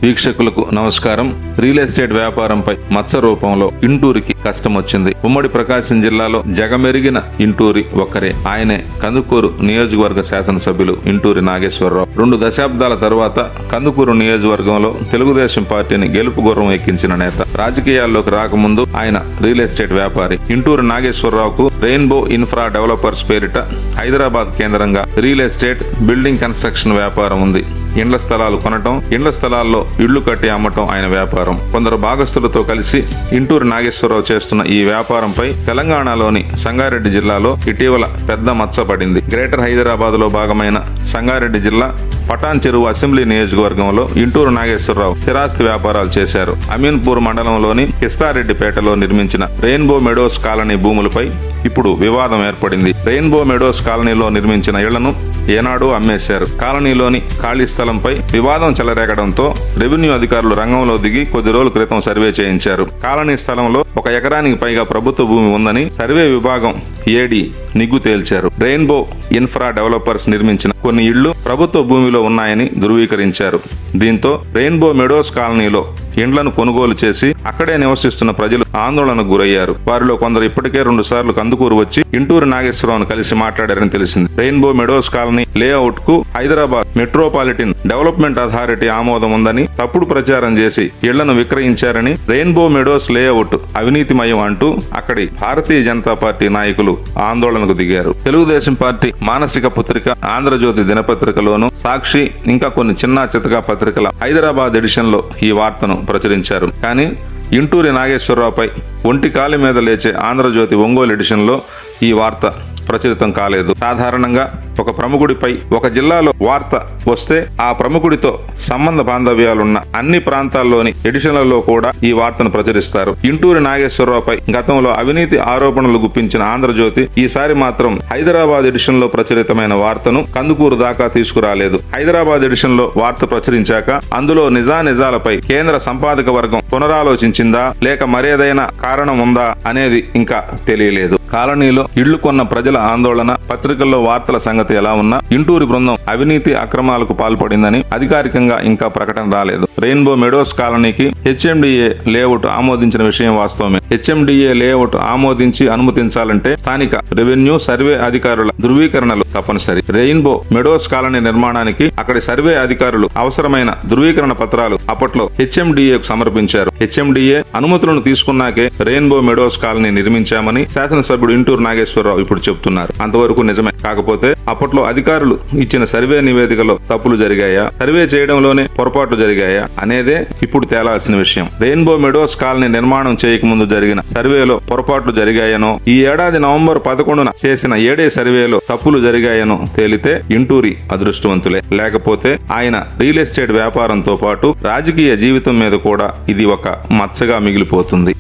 వీక్షకులకు నమస్కారం. Real estate వ్యాపారంపై మత్స రూపంలో ఇంటూరికి కష్టం వచ్చింది. ఉమ్మడి ప్రకాశం జిల్లాలో జగమెరిగిన ఇంటూరి ఒక్కరే. ఆయనే కందుకూరు నియోజకవర్గ శాసనసభ్యులు ఇంటూరి నాగేశ్వరరావు. 2 దశాబ్దాల తరువాత కందుకూరు నియోజకవర్గంలో తెలుగుదేశం పార్టీని గెలుపు గుర్రం ఎక్కించిన నేత. రాజకీయాల్లోకి రాకముందు ఆయన రియల్ ఎస్టేట్ వ్యాపారి. ఇంటూరి నాగేశ్వరరావుకు రెయిన్బో ఇన్ఫ్రా డెవలపర్స్ పేరిట హైదరాబాద్ కేంద్రంగా రియల్ ఎస్టేట్ బిల్డింగ్ కన్స్ట్రక్షన్ వ్యాపారం ఉంది. ఇండ్ల స్థలాలు కొనటం, ఇండ్ల స్థలాల్లో ఇళ్లు కట్టి అమ్మటం ఆయన వ్యాపారం. కొందరు భాగస్తులతో కలిసి ఇంటూరి నాగేశ్వరరావు చేస్తున్న ఈ వ్యాపారంపై తెలంగాణలోని సంగారెడ్డి జిల్లాలో ఇటీవల పెద్ద మచ్చ పడింది. గ్రేటర్ హైదరాబాద్ లో భాగమైన సంగారెడ్డి జిల్లా పటాన్ చెరువు అసెంబ్లీ నియోజకవర్గంలో ఇంటూరు నాగేశ్వరరావు స్థిరాస్తి వ్యాపారాలు చేశారు. అమీన్పూర్ మండలంలోని కిస్తారెడ్డిపేటలో నిర్మించిన రెయిన్బో మెడోస్ కాలనీ భూములపై ఇప్పుడు వివాదం ఏర్పడింది. రెయిన్బో మెడోస్ కాలనీలో నిర్మించిన ఇళ్లను ఏనాడో అమ్మేశారు. కాలనీలోని ఖాళీ స్థలంపై వివాదం చెలరేగడంతో రెవెన్యూ అధికారులు రంగంలో దిగి కొద్ది రోజుల క్రితం సర్వే చేయించారు. కాలనీ స్థలంలో 1 ఎకరానికి పైగా ప్రభుత్వ భూమి ఉందని సర్వే విభాగం ఏడీ నిగ్గు తేల్చారు. రెయిన్బో ఇన్ఫ్రా డెవలపర్స్ నిర్మించిన కొన్ని ఇళ్లు ప్రభుత్వ భూమిలో ఉన్నాయని ధృవీకరించారు. దీంతో రెయిన్బో మెడోస్ కాలనీలో ఇండ్లను కొనుగోలు చేసి అక్కడే నివసిస్తున్న ప్రజలు ఆందోళనకు గురయ్యారు. వారిలో కొందరు ఇప్పటికే 2 సార్లు కందుకూరు వచ్చి ఇంటూరి నాగేశ్వరరావును కలిసి మాట్లాడారని తెలిసింది. రెయిన్బో మెడోస్ కాలనీ లేఅవుట్ కు హైదరాబాద్ మెట్రోపాలిటన్ డెవలప్మెంట్ అథారిటీ ఆమోదం ఉందని తప్పుడు ప్రచారం చేసి ఇళ్లను విక్రయించారని, రెయిన్బో మెడోస్ లేఅవుట్ అవినీతిమయం అంటూ అక్కడి భారతీయ జనతా పార్టీ నాయకులు ఆందోళనకు దిగారు. తెలుగుదేశం పార్టీ మానసిక పత్రిక ఆంధ్రజ్యోతి దినపత్రికలోను, సాక్షి ఇంకా కొన్ని చిన్నా చితకా పత్రికల హైదరాబాద్ ఎడిషన్ లో ఈ వార్తను ప్రచురించారు. కానీ ఇంటూరి నాగేశ్వరరావుపై ఒంటి కాలి మీద లేచే ఆంధ్రజ్యోతి ఒంగోలు ఎడిషన్ లో ఈ వార్త ప్రచురితం కాలేదు. సాధారణంగా ఒక ప్రముఖుడిపై ఒక జిల్లాలో వార్త వస్తే ఆ ప్రముఖుడితో సంబంధ బాంధవ్యాలున్న అన్ని ప్రాంతాల్లోని ఎడిషన్లలో కూడా ఈ వార్తను ప్రచురిస్తారు. ఇంటూరి నాగేశ్వరరావుపై గతంలో అవినీతి ఆరోపణలు గుప్పించిన ఆంధ్రజ్యోతి ఈసారి మాత్రం హైదరాబాద్ ఎడిషన్ లో ప్రచురితమైన వార్తను కందుకూరు దాకా తీసుకురాలేదు. హైదరాబాద్ ఎడిషన్ లో వార్త ప్రచురించాక అందులో నిజానిజాలపై కేంద్ర సంపాదక వర్గం పునరాలోచించిందా లేక మరేదైనా కారణం ఉందా అనేది ఇంకా తెలియలేదు. కాలనీలో ఇళ్లు కొన్న ప్రజల ఆందోళన, పత్రికల్లో వార్తల సంగతి ఎలా ఉన్నా ఇంటూరి బృందం అవినీతి అక్రమాలకు పాల్పడిందని అధికారికంగా ఇంకా ప్రకటన రాలేదు. రెయిన్బో మెడోస్ కాలనీకి హెచ్ఎండిఏ లేఅవుట్ ఆమోదించిన విషయం వాస్తవమే. హెచ్ఎండిఏ లేఅవుట్ ఆమోదించి అనుమతించాలంటే స్థానిక రెవెన్యూ సర్వే అధికారుల ధృవీకరణలు తప్పనిసరి. రెయిన్బో మెడోస్ కాలనీ నిర్మాణానికి అక్కడి సర్వే అధికారులు అవసరమైన ధృవీకరణ పత్రాలు అప్పట్లో హెచ్ఎండిఏకు సమర్పించారు. హెచ్ఎండిఏ అనుమతులను తీసుకున్నాకే రెయిన్బో మెడోస్ కాలనీ నిర్మించామని శాసనసభ్యుడు ఇంటూరు నాగేశ్వరరావు ఇప్పుడు చెబుతున్నారు. అంతవరకు నిజమే. కాకపోతే అప్పట్లో అధికారులు ఇచ్చిన సర్వే నివేదికలో తప్పులు జరిగాయా, సర్వే చేయడంలోనే పొరపాట్లు జరిగాయా అనేదే ఇప్పుడు తేలాల్సిన విషయం. రెయిన్బో మెడోస్ కాలనీ నిర్మాణం చేయకముందు జరిగిన సర్వేలో పొరపాట్లు జరిగాయనో, ఈ ఏడాది నవంబర్ 11న చేసిన ఏడే సర్వేలో తప్పులు జరిగాయనో తేలితే ఇంటూరి అదృష్టవంతులే. లేకపోతే ఆయన రియల్ ఎస్టేట్ వ్యాపారంతో పాటు రాజకీయ జీవితం మీద కూడా ఇది ఒక మచ్చగా మిగిలిపోతుంది.